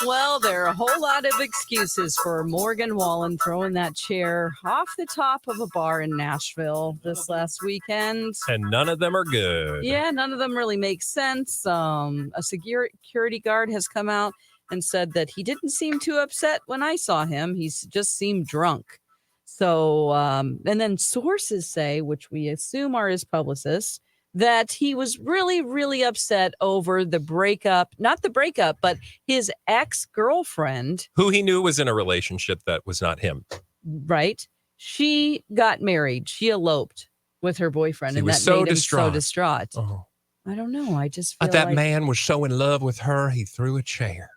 Well, there are a whole lot of excuses for Morgan Wallen throwing that chair off the top of a bar in Nashville this last weekend. And none of them are good. Yeah, none of them really make sense. A security guard has come out and said that he didn't seem too upset when I saw him. He just seemed drunk. So, and then sources say, which we assume are his publicists, that he was really, really upset over the breakup, not the breakup, but his ex-girlfriend. Who he knew was in a relationship that was not him. Right. She got married. She eloped with her boyfriend. He and was that so made him distraught. so distraught. Oh. I don't know. I just feel That like man was so in love with her, he threw a chair.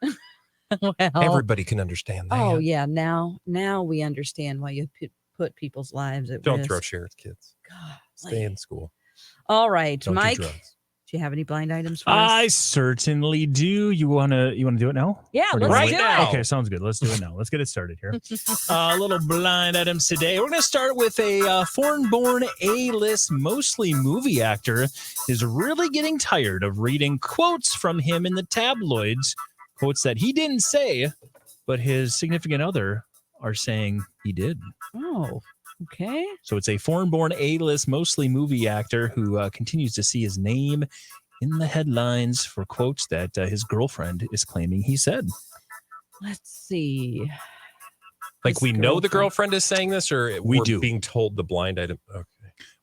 well, Everybody can understand that. oh, yeah. Now we understand why you put people's lives at Don't risk. throw chairs, kids. God, Stay in school. All right, Don't Mike, do do drugs. you have any blind items for us? I certainly do. You wanna do it now? Yeah, Or do you let's wanna do wait? it. Okay, sounds good. Let's do it now. Let's get it started here. Little blind items today. We're going to start with a foreign-born A-list, mostly movie actor, is really getting tired of reading quotes from him in the tabloids, quotes that he didn't say, but his significant other are saying he did. Oh, okay. So it's a foreign-born A-list, mostly movie actor who continues to see his name in the headlines for quotes that his girlfriend is claiming he said. Let's see. Like His we know the girlfriend. girlfriend is saying this, or We we're do. being told the blind item? Okay.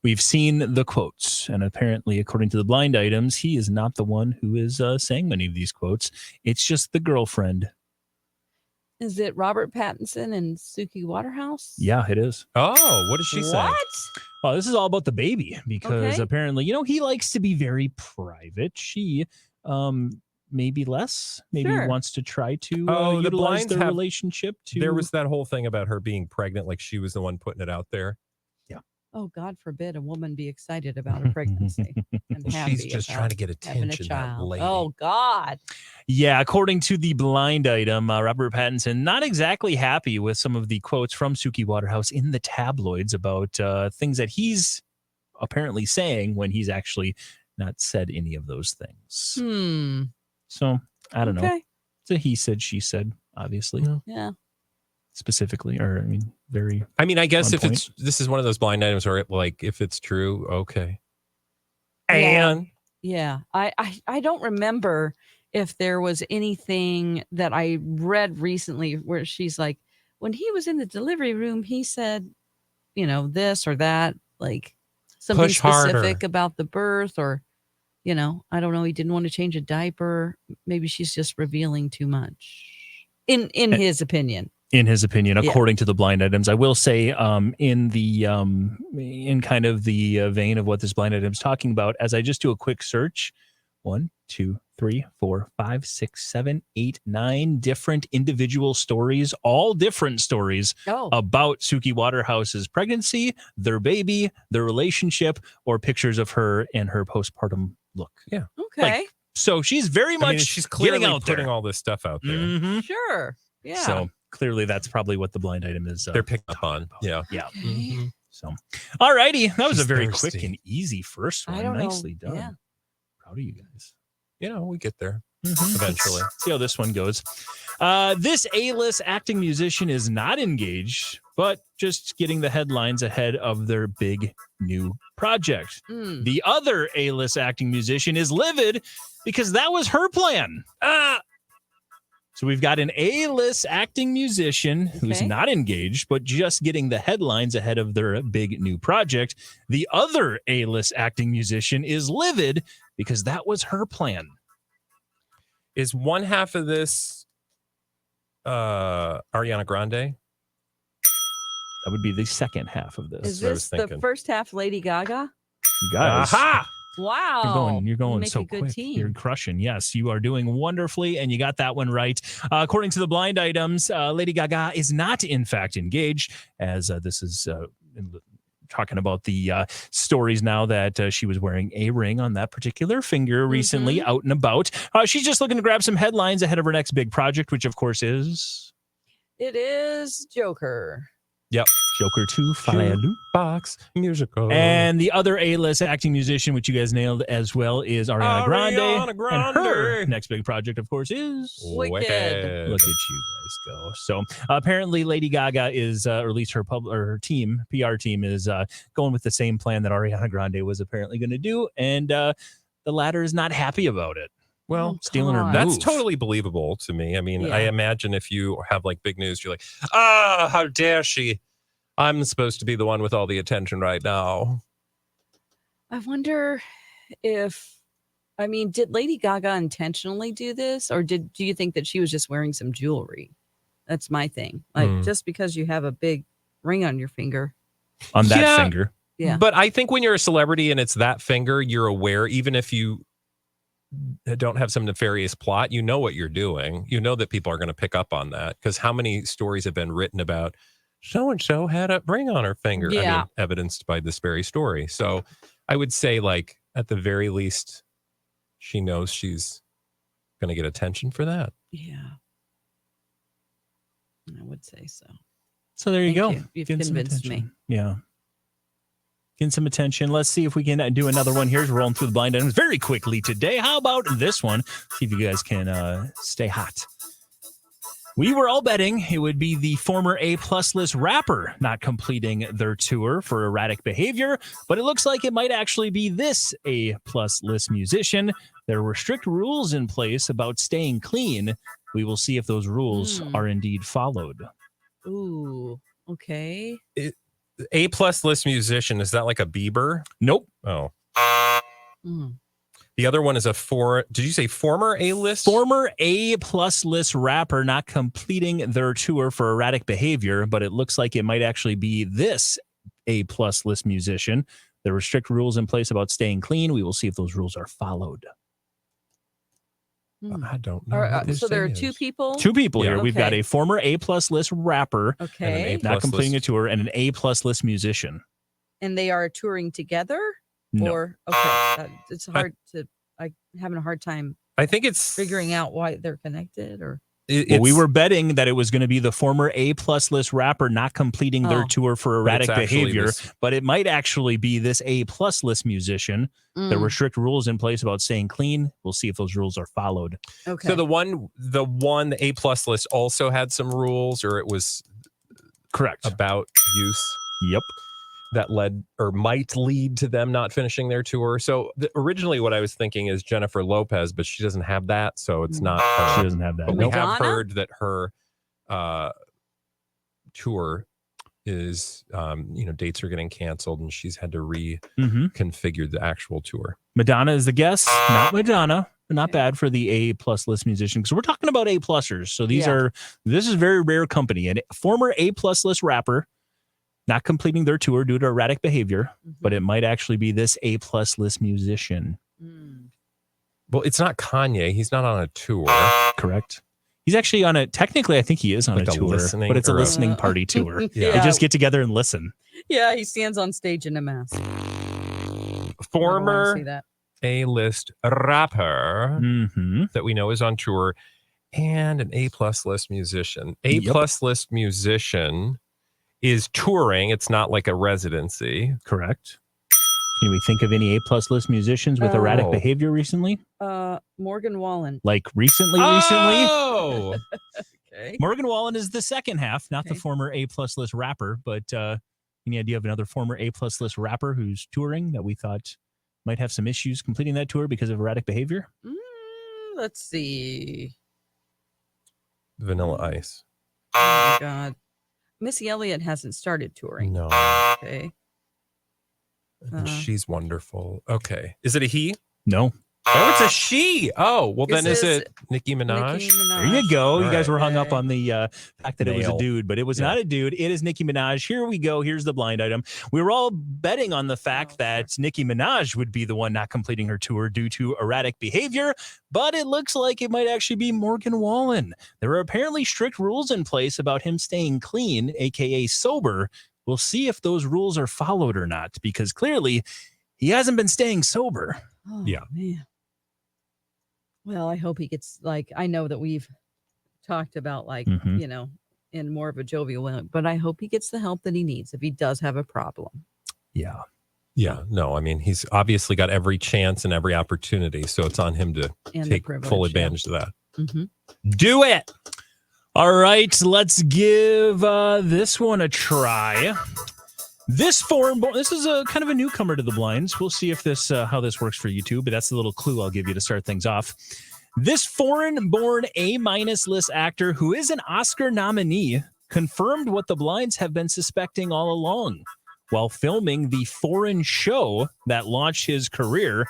We've seen the quotes, and apparently, according to the blind items, he is not the one who is saying many of these quotes. It's just the girlfriend. Is it Robert Pattinson and Suki Waterhouse? Yeah, it is. Oh, what did she say? What? Oh, this is all about the baby because Okay. apparently, he likes to be very private. She, maybe less, maybe Sure. wants to try to Oh, the utilize blinds their have- relationship to. There was that whole thing about her being pregnant, like she was the one putting it out there. Oh, God forbid a woman be excited about a pregnancy. And Well, happy she's just about trying to get having a attention, that child. lady. Oh, God. Yeah, according to the blind item, Robert Pattinson not exactly happy with some of the quotes from Suki Waterhouse in the tabloids about things that he's apparently saying when he's actually not said any of those things. So I don't know. Okay. It's a he said, she said, obviously, Yeah. specifically, or very. I mean, I guess On if this is one of those blind items where, like, if it's true, okay. Yeah. And Yeah. I don't remember if there was anything that I read recently where she's like, when he was in the delivery room, he said, this or that, like something Push harder. specific about the birth, or, I don't know. He didn't want to change a diaper. Maybe she's just revealing too much in his opinion. In his opinion, Yeah. according to the blind items, I will say, in kind of the vein of what this blind item is talking about, as I just do a quick search, 1, 2, 3, 4, 5, 6, 7, 8, 9 different individual stories, all different stories about Suki Waterhouse's pregnancy, their baby, their relationship, or pictures of her and her postpartum look. yeah, Okay. So she's very much she's clearly getting out putting there. all this stuff out there. Mhm. Sure. Yeah. So clearly, that's probably what the blind item is. They're picked up on. Yeah. Yeah. Mhm. So, all righty. That was She's a very thirsty. quick and easy first one. I don't know. Nicely done. Yeah. Proud of you guys. We get there Mhm. eventually. Let's see how this one goes. This A-list acting musician is not engaged, but just getting the headlines ahead of their big new project. Mm. The other A-list acting musician is livid because that was her plan. So we've got an A-list acting musician who's Okay. not engaged, but just getting the headlines ahead of their big new project. The other A-list acting musician is livid because that was her plan. Is one half of this Ariana Grande? That would be the second half of this. Is what I was this the thinking. first half Lady Gaga? You guys, Aha! Wow. you're going make so a good quick. team. You're crushing. Yes, you are doing wonderfully, and you got that one right. According to the blind items, Lady Gaga is not, in fact, engaged, as this is talking about the stories now that she was wearing a ring on that particular finger recently, out and about. She's just looking to grab some headlines ahead of her next big project, which, of course, is... It is Joker. Yep. Joker 2, Falelu. Box musical. And the other A-list acting musician, which you guys nailed as well, is Ariana Grande. And her next big project, of course, is Wicked. Look at you guys go. So apparently Lady Gaga is, or at least her her team, PR team, is going with the same plan that Ariana Grande was apparently going to do. And the latter is not happy about it. Well, stealing her that's move. totally believable to me. I mean, Yeah. I imagine if you have like big news, you're like, how dare she? I'm supposed to be the one with all the attention right now. I wonder if, did Lady Gaga intentionally do this, or do you think that she was just wearing some jewelry? That's my thing. Like, just because you have a big ring on your finger. On that finger. Yeah. But I think when you're a celebrity and it's that finger, you're aware, even if you don't have some nefarious plot, you know what you're doing. You know that people are going to pick up on that, because how many stories have been written about so-and-so had a ring on her finger, evidenced by this very story. So I would say, like, at the very least, she knows she's going to get attention for that. Yeah. I would say so. So there you go. You've convinced me. Yeah. Getting some attention. Let's see if we can do another one here. We're rolling through the blind items very quickly today. How about this one? See if you guys can stay hot. We were all betting it would be the former A-plus list rapper not completing their tour for erratic behavior, but it looks like it might actually be this A-plus list musician. There were strict rules in place about staying clean. We will see if those rules are indeed followed. Ooh, okay. A-plus list musician, is that like a Bieber? Nope. Oh. The other one is did you say former A-list? Former A-plus list rapper not completing their tour for erratic behavior, but it looks like it might actually be this A-plus list musician. There were strict rules in place about staying clean. We will see if those rules are followed. I don't know. So there are two people? Two people here. Okay. We've got a former A-plus list rapper not completing a tour, and an A-plus list musician. And they are touring together? No. Or, it's hard I'm having a hard time I think it's figuring out why they're connected, or... Well, we were betting that it was going to be the former A-plus list rapper not completing their tour for erratic behavior, but it might actually be this A-plus list musician. There were strict rules in place about staying clean. We'll see if those rules are followed. Okay. So the A-plus list also had some rules, or it was correct about use. Yep. That led or might lead to them not finishing their tour. So originally what I was thinking is Jennifer Lopez, but she doesn't have that. So it's not her. She doesn't have that. But we have heard that her tour is, dates are getting canceled, and she's had to reconfigure the actual tour. Madonna is the guest, not Madonna. Not bad for the A-plus list musician, because we're talking about A-plusers. So this is very rare company. And former A-plus list rapper not completing their tour due to erratic behavior, but it might actually be this A-plus list musician. Well, it's not Kanye. He's not on a tour. Correct. He's actually on technically, I think he is on a tour, but it's a listening party tour. They just get together and listen. Yeah, he stands on stage in a mask. Former A-list rapper that we know is on tour, and an A-plus list musician. A-plus list musician is touring. It's not like a residency. Correct. Can we think of any A-plus list musicians with erratic behavior recently? Morgan Wallen. Like recently? Oh! Okay. Morgan Wallen is the second half, not the former A-plus list rapper, but any idea of another former A-plus list rapper who's touring that we thought might have some issues completing that tour because of erratic behavior? Let's see. Vanilla Ice. Oh, my God. Missy Elliott hasn't started touring. No. Okay. She's wonderfact Okay. Is it a he? No. Oh, it's a she. Oh, well, then is it Nicki Minaj? There you go. All you guys right. were hung up on the fact that it was a dude, but it was not a dude. It is Nicki Minaj. Here we go. Here's the blind item. We were all betting on the fact that Nicki Minaj would be the one not completing her tour due to erratic behavior, but it looks like it might actually be Morgan Wallen. There are apparently strict rules in place about him staying clean, aka sober. We'll see if those rules are followed or not, because clearly he hasn't been staying sober. Oh, man. Well, I hope he gets, I know that we've talked about, in more of a jovial way. But I hope he gets the help that he needs if he does have a problem. Yeah. Yeah, no, I mean, he's obviously got every chance and every opportunity, so it's on him to And take the full privilege, yeah. advantage of that. Mm-hmm. Do it! All right, let's give this one a try. This is a kind of a newcomer to the blinds. We'll see if this how this works for you too, but that's the little clue I'll give you to start things off. This foreign-born A-list actor who is an Oscar nominee confirmed what the blinds have been suspecting all along. While filming the foreign show that launched his career,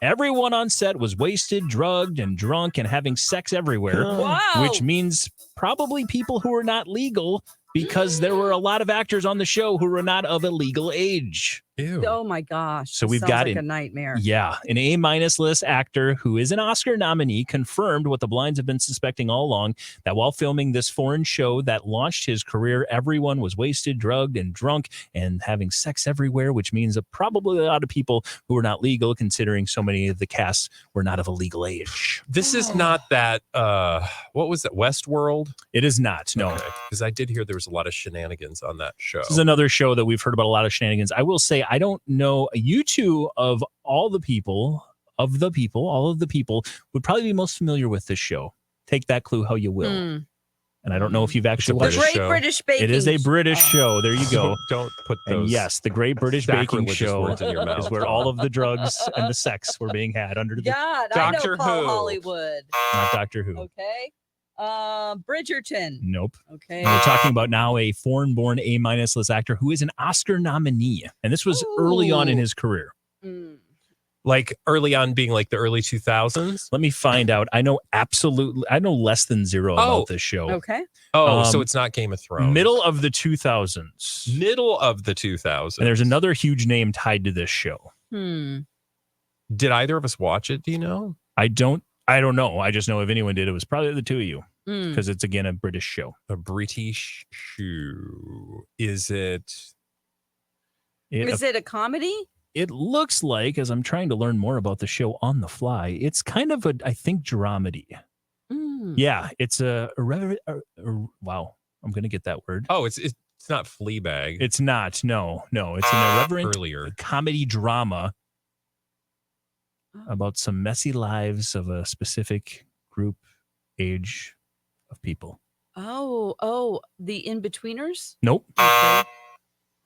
everyone on set was wasted, drugged, and drunk and having sex everywhere. Wow. Which means probably people who are not legal, because there were a lot of actors on the show who were not of a legal age. Ew. Oh my gosh. So This we've sounds got like an- a nightmare. Yeah, an A-list actor who is an Oscar nominee confirmed what the blinds have been suspecting all along, that while filming this foreign show that launched his career, everyone was wasted, drugged, and drunk and having sex everywhere, which means probably a lot of people who were not legal, considering so many of the cast were not of a legal age. This is not that, what was it, Westworld? It is not, no. Because I did hear there was a lot of shenanigans on that show. This is another show that we've heard about a lot of shenanigans. I will say, I don't know, you two of all the people would probably be most familiar with this show. Take that clue how you will. Mm. And I don't know if you've actually The watched British it. Great show. British Baking. It is a British Oh. show. There you go. Don't put those And yes, the Great British Baking sacrilegious Show words in your mouth. is where all of the drugs and the sex were being had under the God, Doctor I know Paul Who. Hollywood. not Doctor Who. Okay. Bridgerton. Nope. Okay. And we're talking about now a foreign-born A-list actor who is an Oscar nominee. And this was early on in Ooh. his career. Mm. like early on being like the early 2000s. Let me find out. I know less than zero about this show. Okay. Oh, so it's not Game of Thrones. Middle of the 2000s. Middle of the 2000s. And there's another huge name tied to this show. Did either of us watch it? Do you know? I don't know. I just know if anyone did, it was probably the two of you, because it's again a British show. A British show. Is it? Is it a comedy? It looks like, as I'm trying to learn more about the show on the fly, it's kind of I think, dramedy. Yeah, it's wow, I'm going to get that word. Oh, it's not Fleabag. It's not. No. It's an irreverent earlier comedy drama about some messy lives of a specific group, age of people. Oh, the In-Betweeners? Nope. Okay.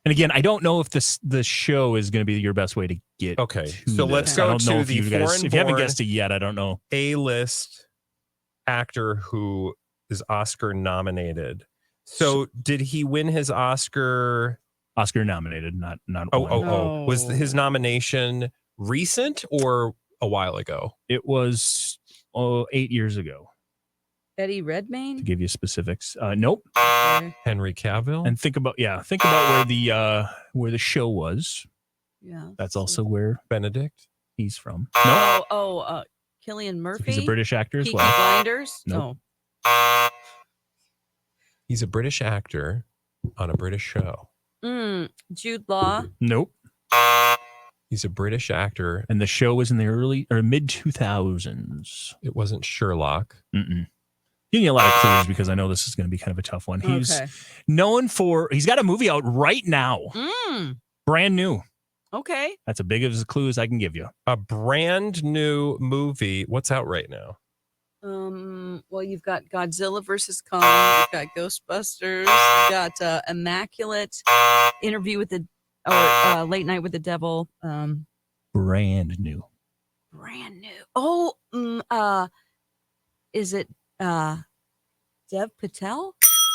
And again, I don't know if the show is going to be your best way to get. Okay, to so let's this. go I don't know to if the you guys, if you haven't foreign-born guessed it yet, I don't know. A-list actor who is Oscar nominated. So did he win his Oscar? Oscar nominated, not. Oh. Was No. his nomination recent or a while ago? It was 8 years ago. Eddie To Redmayne? give you specifics, nope. Okay. Henry Cavill? And think about where the show was. Yeah. That's also where Benedict? he's from. Cillian Murphy? He's a British actor as Peaky well. Blinders? Nope. He's a British actor on a British show. Jude Law? Nope. He's a British actor. And the show was in the early or mid 2000s. It wasn't Sherlock. Giving you a lot of clues because I know this is going to be kind of a tough one. He's Okay. known for, he's got a movie out right now, brand new. Okay. That's as big of a clue as I can give you. A brand new movie. What's out right now? Well, you've got Godzilla versus Kong. You've got Ghostbusters. You've got Immaculate. Interview with the Late Night with the Devil. Brand new. Brand new. Oh, is it Dev Patel?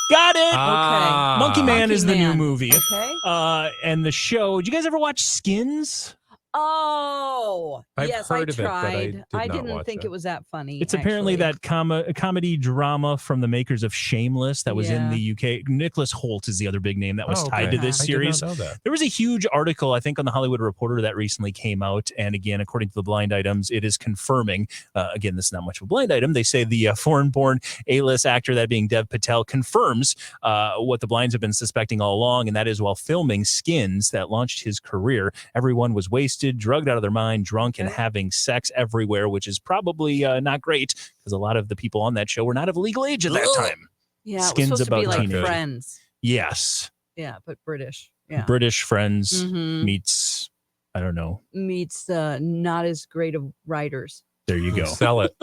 Got it. Ah. Monkey Man Monkey is the new Man. movie. Okay. And the show. Did you guys ever watch Skins? Oh, I've yes, heard I of it, but I tried. did I not didn't watch think it. it was that funny. It's apparently actually. that comedy drama from the makers of Shameless that was in Yeah. the UK. Nicholas Hoult is the other big name that was Oh, tied okay. to this I series. did not know that. There was a huge article, I think, on the Hollywood Reporter that recently came out. And again, according to the blind items, it is confirming, again, this is not much of a blind item. They say the foreign-born A-list actor, that being Dev Patel, confirms what the blinds have been suspecting all along. And that is while filming Skins that launched his career, everyone was wasted, drugged out of their mind, drunk, and having sex everywhere, which is probably not great because a lot of the people on that show were not of legal age at that time. Yeah, it was Skins supposed to be about like teenagers. Friends. Yes. Yeah, but British. Yeah. British Friends Mhm. meets, I don't know. Meets not as great of writers. There you go. Sell it.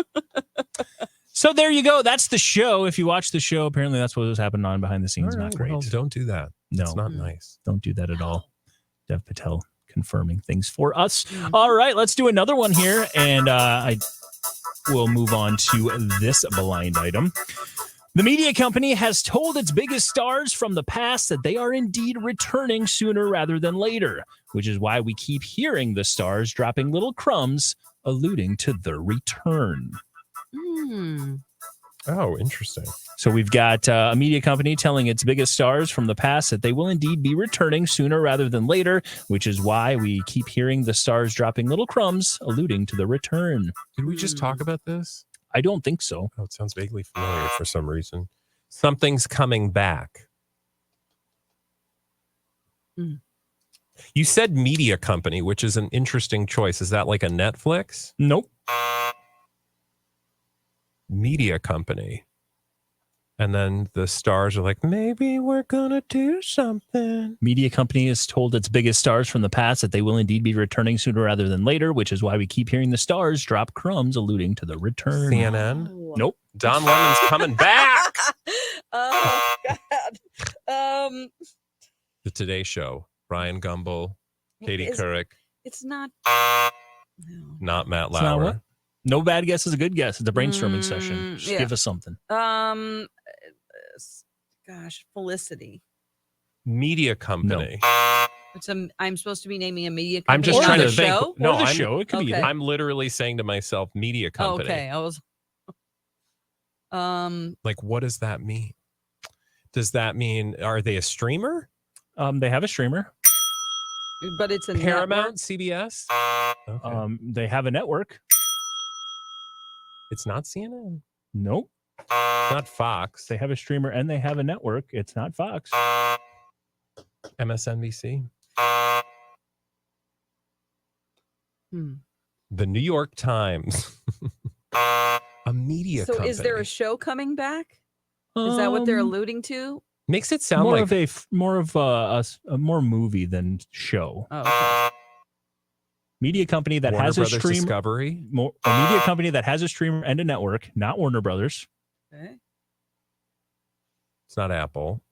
So there you go. That's the show. If you watch the show, apparently that's what was happening on behind the scenes. All Not right, great. well, don't do that. No. It's not Mm. nice. Don't do that at all. Dev Patel confirming things for us. Mhm. All right, let's do another one here. And I will move on to this blind item. The media company has told its biggest stars from the past that they are indeed returning sooner rather than later, which is why we keep hearing the stars dropping little crumbs alluding to their return. Oh, interesting. So we've got a media company telling its biggest stars from the past that they will indeed be returning sooner rather than later, which is why we keep hearing the stars dropping little crumbs alluding to the return. Did we just talk about this? I don't think so. Oh, it sounds vaguely familiar for some reason. Something's coming back. Mm. You said media company, which is an interesting choice. Is that like a Netflix? Nope. Media company. And then the stars are like, maybe we're going to do something. Media company has told its biggest stars from the past that they will indeed be returning sooner rather than later, which is why we keep hearing the stars drop crumbs alluding to the return. CNN? Oh. Nope. Don Lemon's coming back. Oh, God. The Today Show. Ryan Gumble, Katie Couric, It's not. No. not Matt It's not what? Lauer. No bad guess is a good guess. It's a brainstorming session. Just yeah. give us something. Gosh, Felicity. Media company. I'm supposed to be naming a media I'm company. just Or trying the to think. show? No, Or the I'm, show. It could be. Okay. I'm literally saying to myself, media Oh, company. okay, I was. Like, what does that mean? Does that mean, are they a streamer? They have a streamer. But it's a Paramount, network. CBS? Okay. They have a network. It's not CNN. Nope. It's not Fox. They have a streamer and they have a network. It's not Fox. MSNBC. Hmm. The New York Times. A media So company. is there a show coming back? Is that what they're alluding to? Makes it sound more like of a more movie than show? Oh, okay. Media company that Warner has a Brothers stream. Discovery. A media company that has a streamer and a network, not Warner Brothers. Okay. It's not Apple.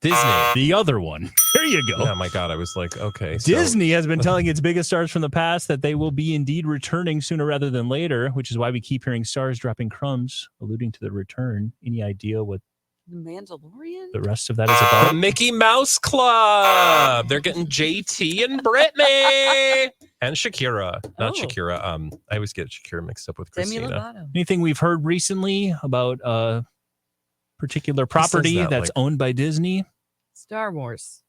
Disney. The other one. There you go. Oh my God. I was like, okay. so- Disney has been telling its biggest stars from the past that they will be indeed returning sooner rather than later, which is why we keep hearing stars dropping crumbs, alluding to the return. Any idea what The Mandalorian? the rest of that is The about? Mickey Mouse Club. They're getting JT and Brittany and Shakira. Not Oh. Shakira. I always get Shakira mixed up with Demi Christina. Lovato. Anything we've heard recently about a particular property that, that's like- owned by Disney? Star Wars.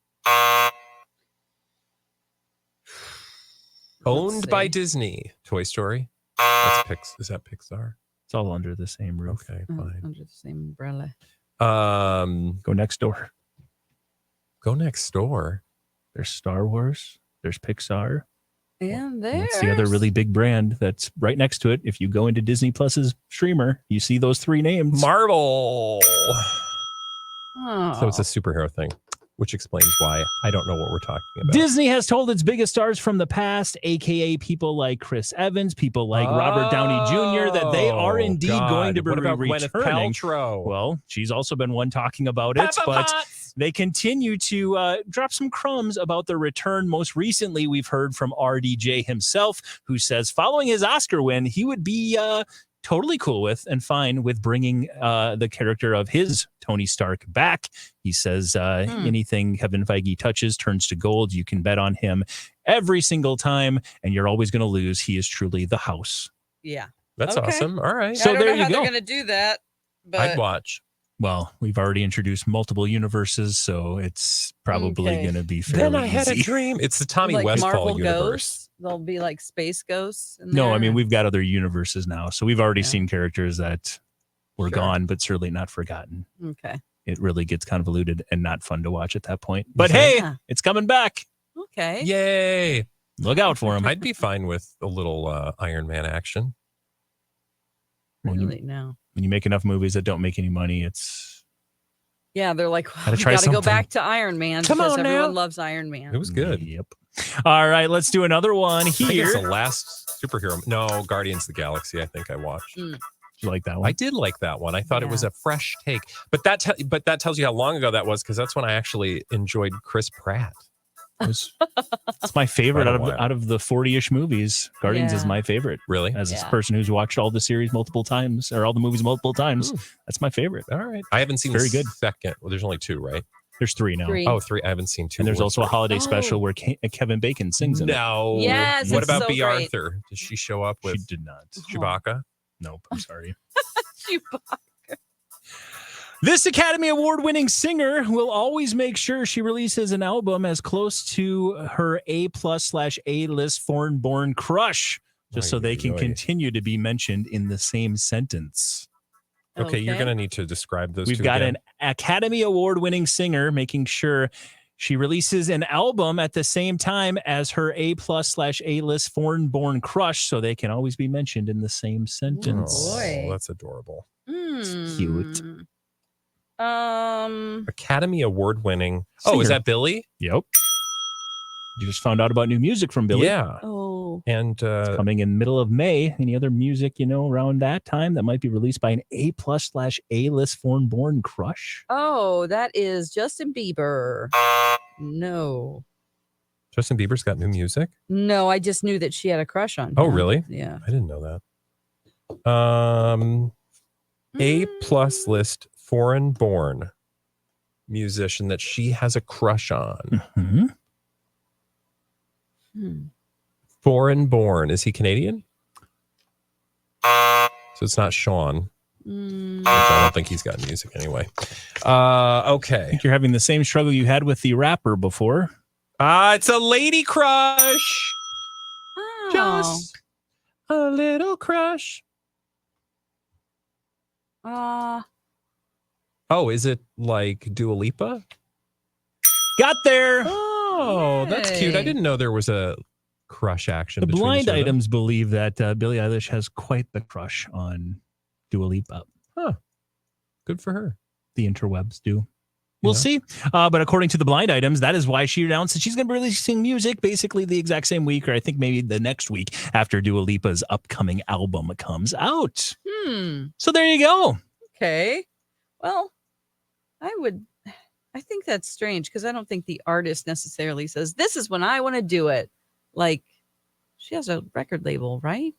Owned Let's by see. Disney. Toy Story. That's Is that Pixar? It's all under the same roof. Okay, Oh, fine. under the same umbrella. Go next door. Go next door. There's Star Wars. There's Pixar. And And there's that's the other really big brand that's right next to it. If you go into Disney Plus's streamer, you see those three names. Marvel. Oh. So it's a superhero thing, which explains why I don't know what we're talking about. Disney has told its biggest stars from the past, aka people like Chris Evans, people like Robert Downey Jr., that they are indeed going to be What about Gwyneth returning. Paltrow? Well, she's also been one talking about it, Peppa but Potts. they continue to drop some crumbs about the return. Most recently, we've heard from RDJ himself, who says following his Oscar win, he would be totally cool with and fine with bringing the character of his Tony Stark back. He says anything Kevin Feige touches turns to gold. You can bet on him every single time, and you're always going to lose. He is truly the house. Yeah. That's Okay. awesome. All right. So I don't there know you how go. they're going to do that. But I'd watch. Well, we've already introduced multiple universes, so it's probably Okay. going to be fairly Then I had a easy. dream. It's the Tommy like Westfall Marvel universe. ghosts, they'll be like space ghosts. In No, I there. mean, we've got other universes now. So we've already Yeah. seen characters that were Sure. gone, but certainly not forgotten. Okay. It really gets convoluted and not fun to watch at that point. But Yeah. hey, Yeah. it's coming back. Okay. Yay. Look out for him. I'd be fine with a little Iron Man action. When you, Really? No. when you make enough movies that don't make any money, it's Yeah, they're like, Gotta we try got to go something. back to Iron Man Come because on now. everyone loves Iron Man. It was good. Yep. All right, let's do another one I think here. it's the last superhero. No, Guardians of the Galaxy. I think I watched. Mm. Did you like that one? I did like that one. I thought it was Yeah. a fresh take, but that tells you how long ago that was because that's when I actually enjoyed Chris Pratt. It's my favorite Quite a while. out of the 40-ish movies. Guardians is Yeah. my favorite. Really? As a Yeah. person who's watched all the series multiple times or all the movies multiple times, Ooh. that's my favorite. All right. I haven't seen Very the good. second. Well, there's only 2, right? There's 3 now. 3. Oh, 3. I haven't seen 2. And there's or also a 3. holiday Oh. special where Kevin Bacon sings in it. No. Yes, What it's about so B. great. Arthur? Does she show up She with did not. Chewbacca? Nope. I'm sorry. Chewbacca. This Academy Award-winning singer will always make sure she releases an album as close to her A+/A-list foreign-born crush, just so they can Oy, oy. continue to be mentioned in the same sentence. Okay, you're going to need to describe those We've two got again. an Academy Award-winning singer making sure she releases an album at the same time as her A+/A-list foreign-born crush, so they can always be mentioned in the same sentence. Oh, boy. That's adorable. cute. Academy Award winning. Oh, is Singer. that Billy? Yep. You just found out about new music from Billy. Yeah. Oh. And Coming in middle of May. Any other music, around that time that might be released by an A+/A-list foreign-born crush? Oh, that is Justin Bieber. No. Justin Bieber's got new music. No, I just knew that she had a crush on him. Oh, really? Yeah. I didn't know that. A+ list foreign born musician that she has a crush on. Mm-hmm. Foreign born. Is he Canadian? So it's not Sean. Which I don't think he's got music anyway. Okay. You're having the same struggle you had with the rapper before. It's a lady crush. Oh. Just a little crush. Oh, is it like Dua Lipa? Got there. Oh, that's cute. I Yay. didn't know there was a crush action. The between blind two of them. items believe that Billie Eilish has quite the crush on Dua Lipa. Good for her. The interwebs do. We'll Yeah. see. But according to the blind items, that is why she announced that she's going to be releasing music basically the exact same week, or I think maybe the next week after Dua Lipa's upcoming album comes out. So there you go. Okay. Well, I think that's strange because I don't think the artist necessarily says, this is when I want to do it. Like, she has a record label, right?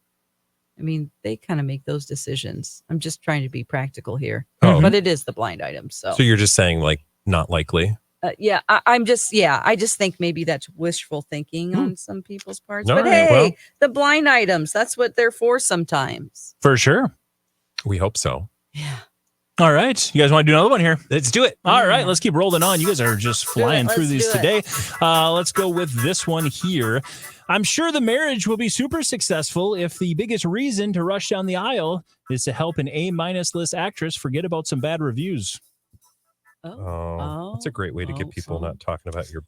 I mean, they kind of make those decisions. I'm just trying to be practical here. Oh. But it is the blind item. So you're just saying like not likely. yeah, I just think maybe that's wishful thinking on some people's parts. All But right, hey, well. the blind items, that's what they're for sometimes. For sure. We hope so. Yeah. All right. You guys want to do another one here? Let's do it. All right. Let's keep rolling on. You guys are just flying through Let's these do today. Let's go with this one here. I'm sure the marriage will be super successful if the biggest reason to rush down the aisle is to help an A- list actress forget about some bad reviews. Oh, that's a great way to get people not talking about your.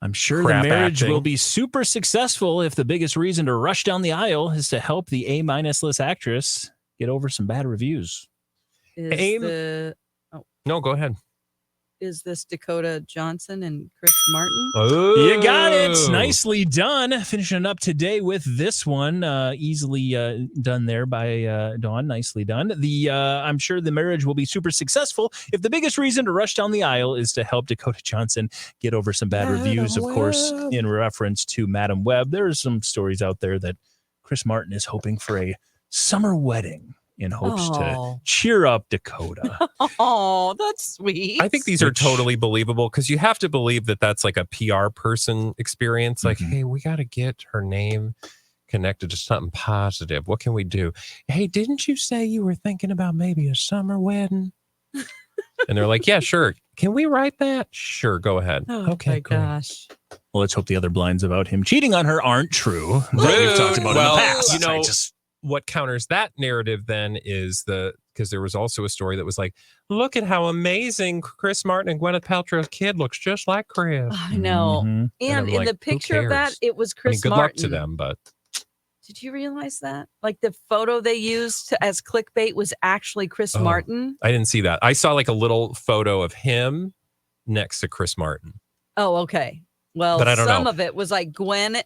I'm sure Crap the marriage acting. will be super successful if the biggest reason to rush down the aisle is to help the A- list actress get over some bad reviews. No, go ahead. Is this Dakota Johnson and Chris Martin? Oh, You got it. Nicely done. Finishing up today with this one. Easily done there by Dawn. Nicely done. I'm sure the marriage will be super successful if the biggest reason to rush down the aisle is to help Dakota Johnson get over some bad reviews. Of course, in reference to Madam Web, there are some stories out there that Chris Martin is hoping for a summer wedding in hopes to cheer up Dakota. Oh, that's sweet. I think these are totally believable because you have to believe that that's like a PR person experience. Like, hey, we got to get her name connected to something positive. What can we do? Hey, didn't you say you were thinking about maybe a summer wedding? And they're like, yeah, sure. Can we write that? Sure, go ahead. Oh, okay, my great. gosh. Well, let's hope the other blinds about him cheating on her aren't true. That we've talked about Well, in the past. you know, I just what counters that narrative then is because there was also a story that was like, look at how amazing Chris Martin and Gwyneth Paltrow's kid looks just like Chris. I know. Mhm. And I'm in like, the who picture of that, cares? it was I mean, Chris good Martin. luck to them, but Did you realize that? Like the photo they used as clickbait was actually Chris Oh. Martin. I didn't see that. I saw like a little photo of him next to Chris Martin. Oh, okay. Well, But I don't some know. of it was like Gwyneth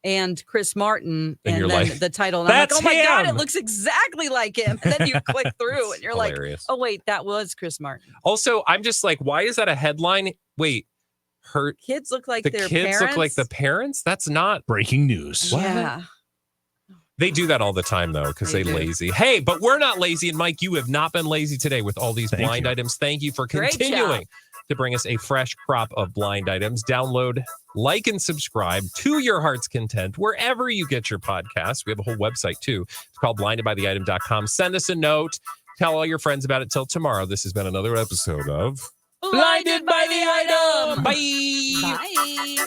and Chris Martin, And you're then like, the title. And I'm like, "That's oh my God, it him!" looks exactly like him. And then you click through and you're Hilarious. like, oh, wait, that was Chris Martin. Also, I'm just like, why is that a headline? Wait, her Kids look like the their kids parents. look like the parents? That's not. Breaking news. What? Yeah. They do that all the time though, because They they do. lazy. Hey, but we're not lazy. And Mike, you have not been lazy today with all these Thank blind you. items. Thank you for Great continuing job. to bring us a fresh crop of blind items. Download, like, and subscribe to your heart's content wherever you get your podcasts. We have a whole website too. It's called blindedbytheitem.com. Send us a note. Tell all your friends about it. Till tomorrow. This has been another episode of Blinded by the Item. Bye. Bye.